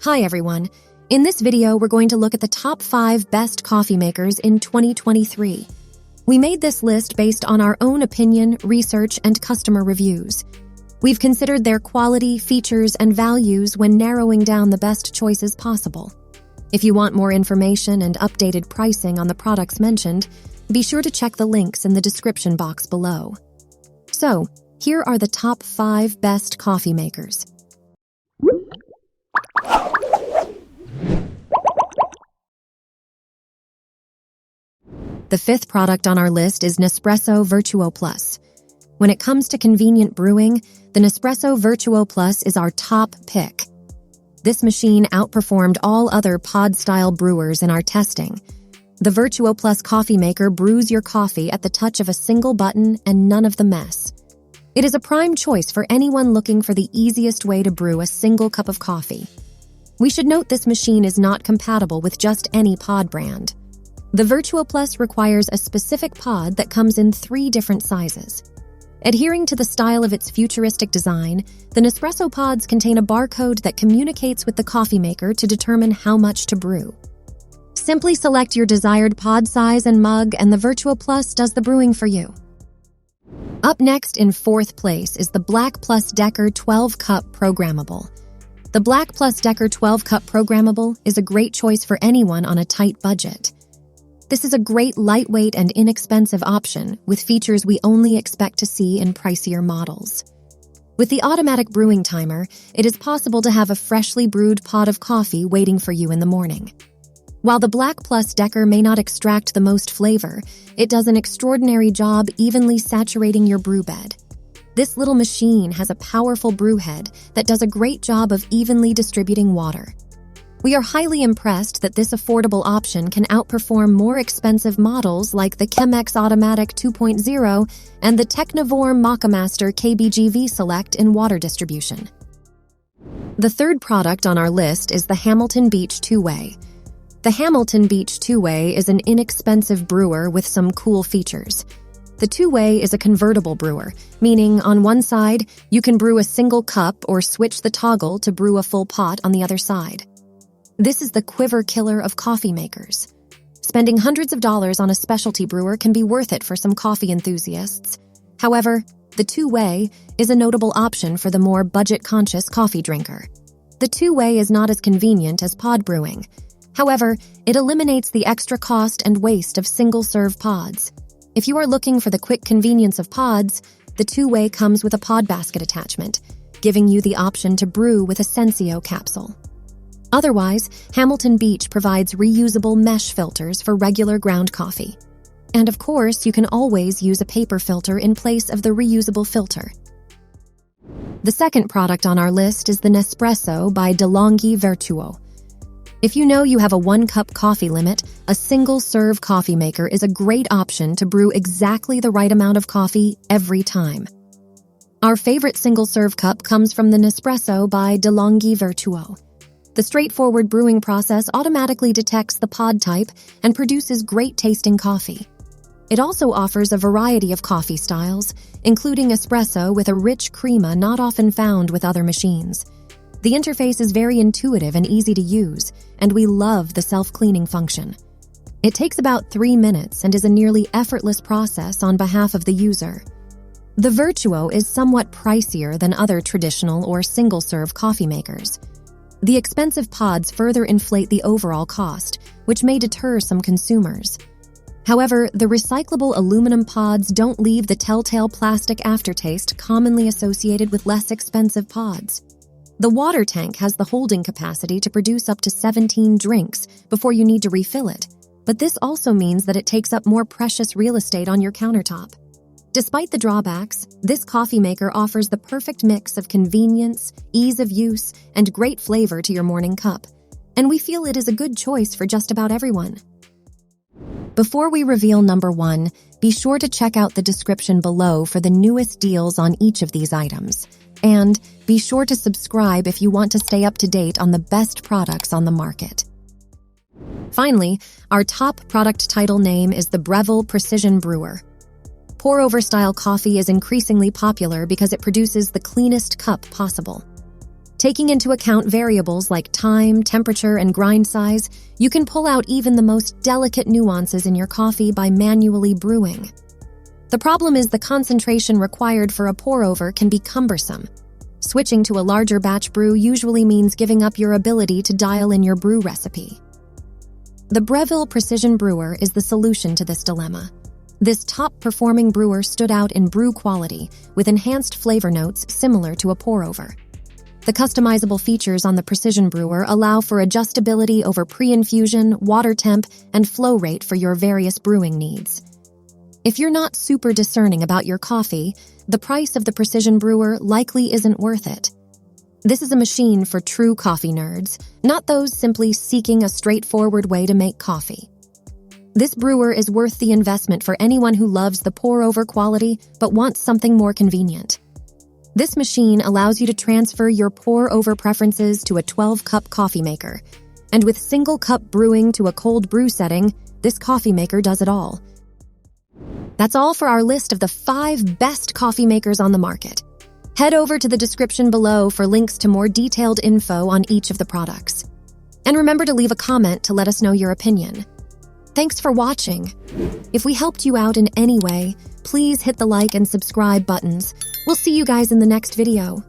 Hi everyone. In this video, we're going to look at the top 5 best coffee makers in 2023. We made this list based on our own opinion, research, and customer reviews. We've considered their quality, features, and values when narrowing down the best choices possible. If you want more information and updated pricing on the products mentioned, be sure to check the links in the description box below. So, here are the top 5 best coffee makers. The 5th product on our list is Nespresso VertuoPlus. When it comes to convenient brewing, the Nespresso VertuoPlus is our top pick. This machine outperformed all other pod-style brewers in our testing. The VertuoPlus coffee maker brews your coffee at the touch of a single button and none of the mess. It is a prime choice for anyone looking for the easiest way to brew a single cup of coffee. We should note this machine is not compatible with just any pod brand. The VertuoPlus requires a specific pod that comes in 3 different sizes. Adhering to the style of its futuristic design, the Nespresso pods contain a barcode that communicates with the coffee maker to determine how much to brew. Simply select your desired pod size and mug, and the VertuoPlus does the brewing for you. Up next in 4th place is the Black+Decker 12-Cup Programmable. The Black+Decker 12-Cup Programmable is a great choice for anyone on a tight budget. This is a great lightweight and inexpensive option with features we only expect to see in pricier models. With the automatic brewing timer, it is possible to have a freshly brewed pot of coffee waiting for you in the morning. While the Black+Decker may not extract the most flavor, it does an extraordinary job evenly saturating your brew bed. This little machine has a powerful brew head that does a great job of evenly distributing water. We are highly impressed that this affordable option can outperform more expensive models like the Chemex Automatic 2.0 and the Technivorm Moccamaster KBGV Select in water distribution. The 3rd product on our list is the Hamilton Beach 2-Way. The Hamilton Beach 2-Way is an inexpensive brewer with some cool features. The 2-Way is a convertible brewer, meaning on one side, you can brew a single cup or switch the toggle to brew a full pot on the other side. This is the quiver killer of coffee makers. Spending hundreds of dollars on a specialty brewer can be worth it for some coffee enthusiasts. However, the 2-Way is a notable option for the more budget-conscious coffee drinker. The 2-Way is not as convenient as pod brewing. However, it eliminates the extra cost and waste of single-serve pods. If you are looking for the quick convenience of pods, the 2-Way comes with a pod basket attachment, giving you the option to brew with a Senseo capsule. Otherwise, Hamilton Beach provides reusable mesh filters for regular ground coffee. And of course, you can always use a paper filter in place of the reusable filter. The 2nd product on our list is the Nespresso by De'Longhi Vertuo. If you know you have a 1-cup coffee limit, a single-serve coffee maker is a great option to brew exactly the right amount of coffee every time. Our favorite single-serve cup comes from the Nespresso by De'Longhi Vertuo. The straightforward brewing process automatically detects the pod type and produces great-tasting coffee. It also offers a variety of coffee styles, including espresso with a rich crema not often found with other machines. The interface is very intuitive and easy to use, and we love the self-cleaning function. It takes about 3 minutes and is a nearly effortless process on behalf of the user. The Vertuo is somewhat pricier than other traditional or single-serve coffee makers. The expensive pods further inflate the overall cost, which may deter some consumers. However, the recyclable aluminum pods don't leave the telltale plastic aftertaste commonly associated with less expensive pods. The water tank has the holding capacity to produce up to 17 drinks before you need to refill it, but this also means that it takes up more precious real estate on your countertop. Despite the drawbacks, this coffee maker offers the perfect mix of convenience, ease of use, and great flavor to your morning cup, and we feel it is a good choice for just about everyone. Before we reveal number 1, be sure to check out the description below for the newest deals on each of these items, and be sure to subscribe if you want to stay up to date on the best products on the market. Finally, our top product title name is the Breville Precision Brewer. Pour-over style coffee is increasingly popular because it produces the cleanest cup possible. Taking into account variables like time, temperature, and grind size, you can pull out even the most delicate nuances in your coffee by manually brewing. The problem is the concentration required for a pour-over can be cumbersome. Switching to a larger batch brew usually means giving up your ability to dial in your brew recipe. The Breville Precision Brewer is the solution to this dilemma. This top-performing brewer stood out in brew quality, with enhanced flavor notes similar to a pour-over. The customizable features on the Precision Brewer allow for adjustability over pre-infusion, water temp, and flow rate for your various brewing needs. If you're not super discerning about your coffee, the price of the Precision Brewer likely isn't worth it. This is a machine for true coffee nerds, not those simply seeking a straightforward way to make coffee. This brewer is worth the investment for anyone who loves the pour-over quality but wants something more convenient. This machine allows you to transfer your pour-over preferences to a 12-cup coffee maker. And with single-cup brewing to a cold brew setting, this coffee maker does it all. That's all for our list of the 5 best coffee makers on the market. Head over to the description below for links to more detailed info on each of the products. And remember to leave a comment to let us know your opinion. Thanks for watching. If we helped you out in any way, please hit the like and subscribe buttons. We'll see you guys in the next video.